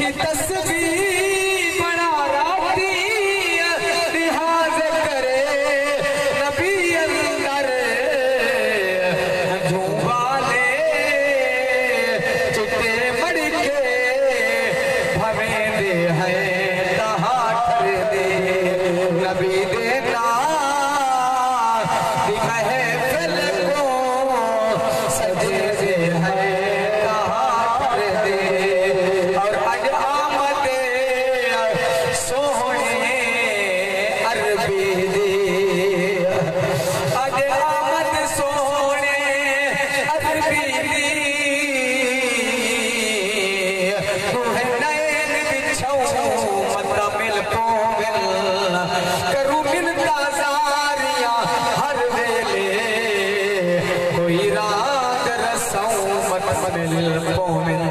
अखी तस्वीर बना राती लिहाज करे नबी अंदर झूबाले चिट्टे मड़के भवे दे है तहाठर दे नबी देता महफिल को सजे दे है तहाठर दे और अज आमद सोहने अरबी दी अज आमद सोहने अरबी दी तुहे नैन बिछो मत मिल पोविल करू मिलता जारियां हर वेले कोई रात रसों मत मिल पोविल